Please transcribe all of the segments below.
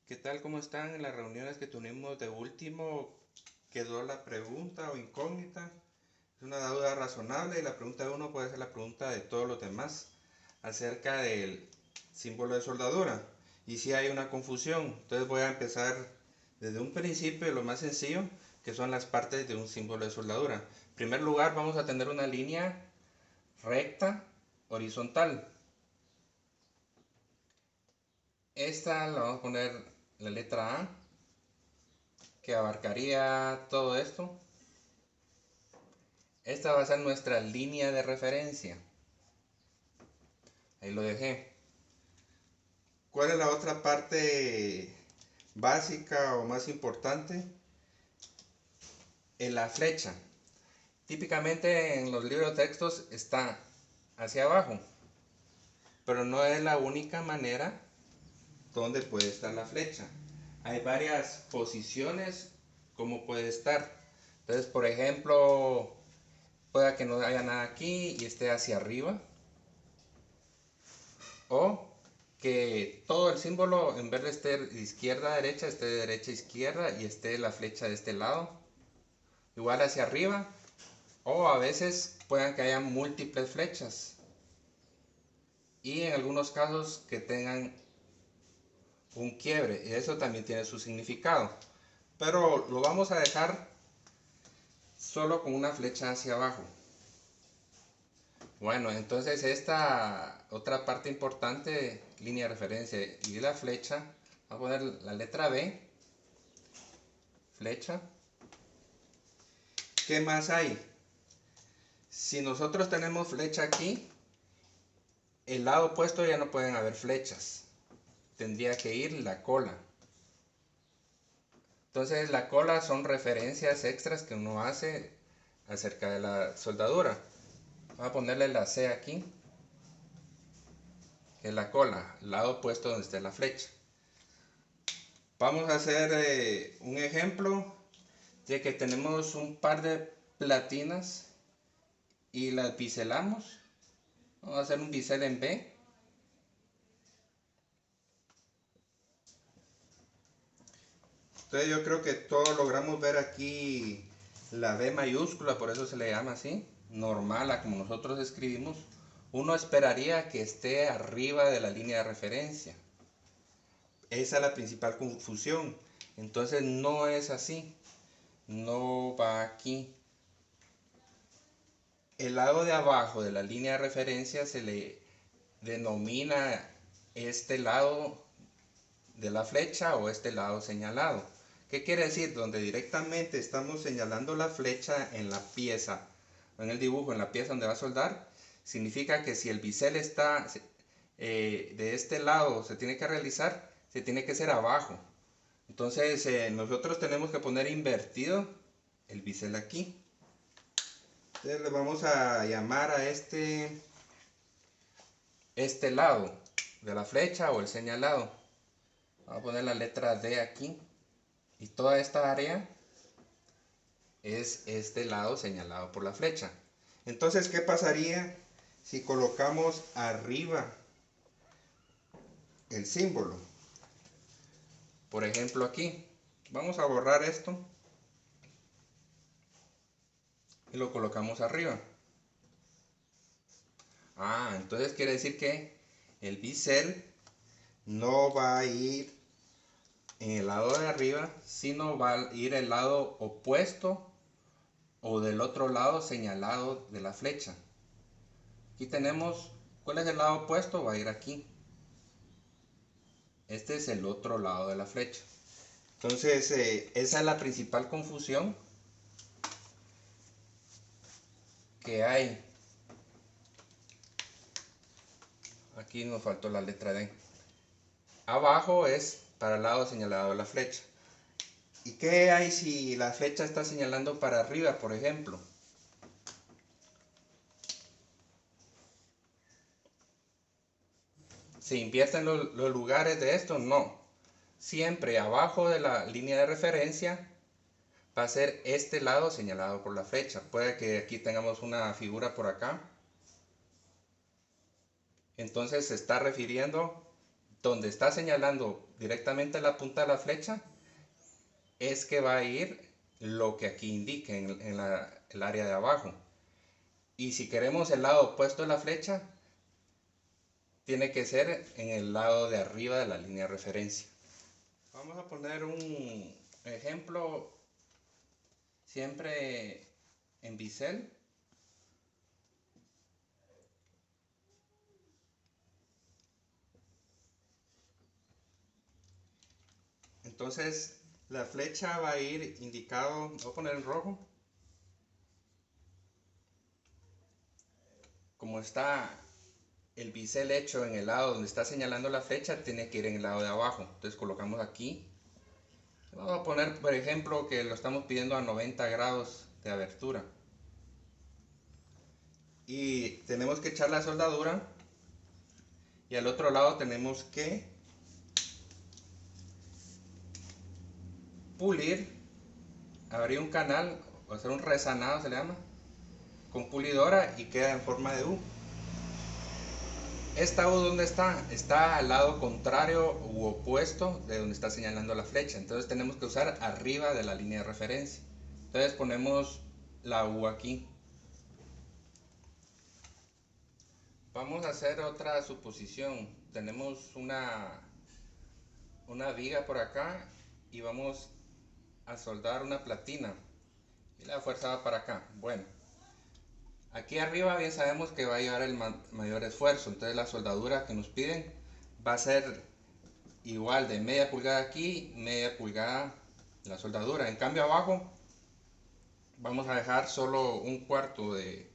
¿Qué tal? ¿Cómo están? En las reuniones que tuvimos de último quedó la pregunta o incógnita. Es una duda razonable y la pregunta de uno puede ser la pregunta de todos los demás acerca del símbolo de soldadura. Y si hay una confusión, entonces voy a empezar desde un principio de lo más sencillo, que son las partes de un símbolo de soldadura. En primer lugar, vamos a tener una línea recta horizontal. Esta la vamos a poner la letra A, que abarcaría todo esto. Esta va a ser nuestra línea de referencia. Ahí lo dejé. ¿Cuál es la otra parte básica o más importante? En la flecha. Típicamente en los libros de textos está hacia abajo, pero no es la única manera donde puede estar la flecha. Hay varias posiciones como puede estar. Entonces, por ejemplo, pueda que no haya nada aquí y esté hacia arriba, o que todo el símbolo en vez de estar de izquierda a derecha, esté de derecha a izquierda y esté la flecha de este lado, igual hacia arriba, o a veces puedan que haya múltiples flechas y en algunos casos que tengan un quiebre, y eso también tiene su significado, pero lo vamos a dejar solo con una flecha hacia abajo. Bueno, entonces esta otra parte importante, línea de referencia y la flecha, vamos a poner la letra B, flecha. ¿Qué más hay? Si nosotros tenemos flecha aquí, el lado opuesto ya no pueden haber flechas. Tendría que ir la cola. Entonces la cola son referencias extras que uno hace acerca de la soldadura. Vamos a ponerle la C aquí, que es la cola, el lado opuesto donde esté la flecha. Vamos a hacer un ejemplo de que tenemos un par de platinas y las biselamos. Vamos a hacer un bisel en B. Entonces yo creo que todos logramos ver aquí la B mayúscula, por eso se le llama así, normal a como nosotros escribimos. Uno esperaría que esté arriba de la línea de referencia. Esa es la principal confusión. Entonces no es así, no va aquí. El lado de abajo de la línea de referencia se le denomina este lado de la flecha o este lado señalado. ¿Qué quiere decir? Donde directamente estamos señalando la flecha en la pieza, en el dibujo, en la pieza donde va a soldar, significa que si el bisel está de este lado, se tiene que realizar, se tiene que hacer abajo. Entonces nosotros tenemos que poner invertido el bisel aquí. Entonces le vamos a llamar a este lado de la flecha o el señalado. Vamos a poner la letra D aquí. Y toda esta área es este lado señalado por la flecha. Entonces, ¿qué pasaría si colocamos arriba el símbolo? Por ejemplo, aquí. Vamos a borrar esto y lo colocamos arriba. Entonces quiere decir que el bisel no va a ir en el lado de arriba, sino va a ir el lado opuesto o del otro lado señalado de la flecha. Aquí tenemos, ¿cuál es el lado opuesto? Va a ir aquí. Este es el otro lado de la flecha. Entonces, esa es la principal confusión que hay. Aquí nos faltó la letra D. Abajo es para el lado señalado de la flecha. ¿Y qué hay si la flecha está señalando para arriba, por ejemplo? ¿Se invierten los lugares de esto? No. Siempre abajo de la línea de referencia va a ser este lado señalado por la flecha. Puede que aquí tengamos una figura por acá. Entonces se está refiriendo donde está señalando directamente la punta de la flecha, es que va a ir lo que aquí indique en el área de abajo. Y si queremos el lado opuesto de la flecha, tiene que ser en el lado de arriba de la línea de referencia. Vamos a poner un ejemplo siempre en bisel. Entonces la flecha va a ir indicado, voy a poner en rojo. Como está el bisel hecho en el lado donde está señalando la flecha, tiene que ir en el lado de abajo. Entonces colocamos aquí. Vamos a poner, por ejemplo, que lo estamos pidiendo a 90 grados de abertura. Y tenemos que echar la soldadura. Y al otro lado tenemos que pulir, abrir un canal, o hacer un resanado se le llama, con pulidora, y queda en forma de U. Esta U, ¿dónde está? Está al lado contrario u opuesto de donde está señalando la flecha. Entonces tenemos que usar arriba de la línea de referencia. Entonces ponemos la U aquí. Vamos a hacer otra suposición. Tenemos una viga por acá y vamos a soldar una platina. Y la fuerza va para acá. Bueno, aquí arriba bien sabemos que va a llevar el mayor esfuerzo. Entonces la soldadura que nos piden va a ser igual de media pulgada aquí, media pulgada la soldadura. En cambio abajo vamos a dejar solo un cuarto de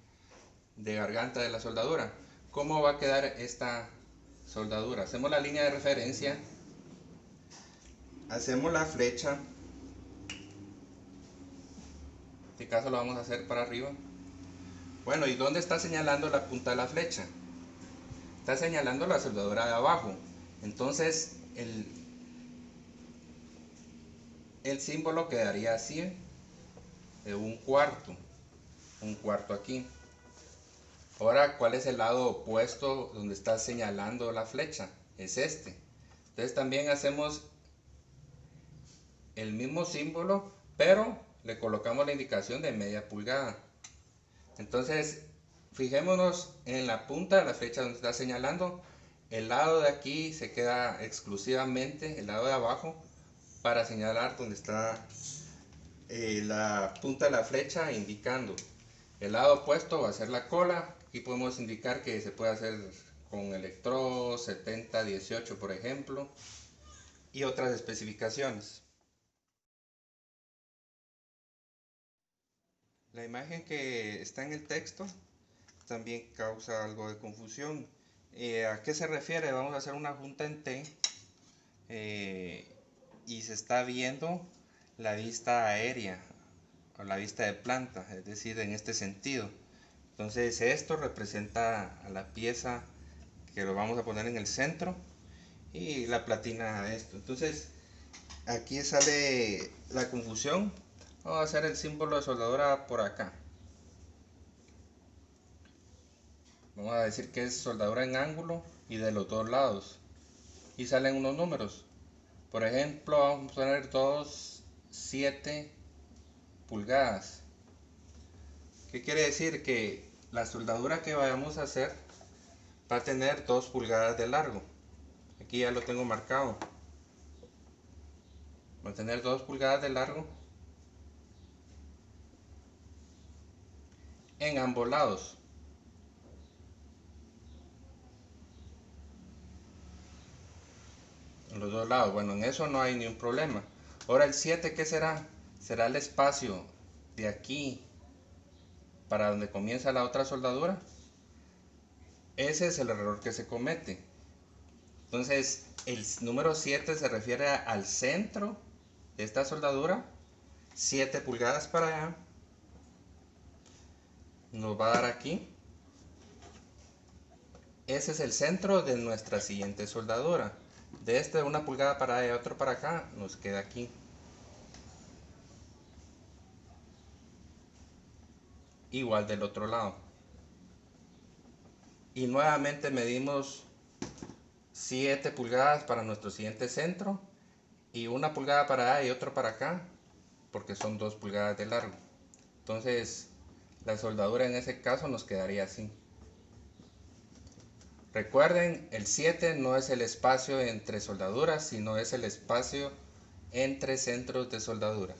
garganta de la soldadura. ¿Cómo va a quedar esta soldadura? Hacemos la línea de referencia, hacemos la flecha. En este caso lo vamos a hacer para arriba. Bueno, ¿y dónde está señalando la punta de la flecha? Está señalando la soldadura de abajo. Entonces el símbolo quedaría así, de un cuarto aquí. Ahora, ¿cuál es el lado opuesto donde está señalando la flecha? Es este. Entonces también hacemos el mismo símbolo, pero le colocamos la indicación de media pulgada. Entonces, fijémonos en la punta de la flecha donde está señalando. El lado de aquí se queda exclusivamente, el lado de abajo, para señalar donde está la punta de la flecha indicando. El lado opuesto va a ser la cola. Aquí podemos indicar que se puede hacer con electrodo 7018, por ejemplo, y otras especificaciones. La imagen que está en el texto también causa algo de confusión. ¿A qué se refiere? Vamos a hacer una junta en T y se está viendo la vista aérea o la vista de planta, es decir, en este sentido. Entonces esto representa a la pieza que lo vamos a poner en el centro y la platina a esto. Entonces aquí sale la confusión. Vamos a hacer el símbolo de soldadura por acá. Vamos a decir que es soldadura en ángulo y de los dos lados. Y salen unos números. Por ejemplo, vamos a poner 7 pulgadas. ¿Qué quiere decir? Que la soldadura que vayamos a hacer va a tener 2 pulgadas de largo. Aquí ya lo tengo marcado. Va a tener 2 pulgadas de largo en ambos lados. En los dos lados. Bueno, en eso no hay ni un problema. Ahora el 7, ¿qué será? Será el espacio de aquí para donde comienza la otra soldadura. Ese es el error que se comete. Entonces el número 7 se refiere al centro de esta soldadura. 7 pulgadas para allá. Nos va a dar aquí. Ese es el centro de nuestra siguiente soldadura. De este 1 pulgada para allá y otro para acá, nos queda aquí. Igual del otro lado. Y nuevamente medimos 7 pulgadas para nuestro siguiente centro y 1 pulgada para allá y otro para acá, porque son 2 pulgadas de largo. Entonces la soldadura en ese caso nos quedaría así. Recuerden, el 7 no es el espacio entre soldaduras, sino es el espacio entre centros de soldadura.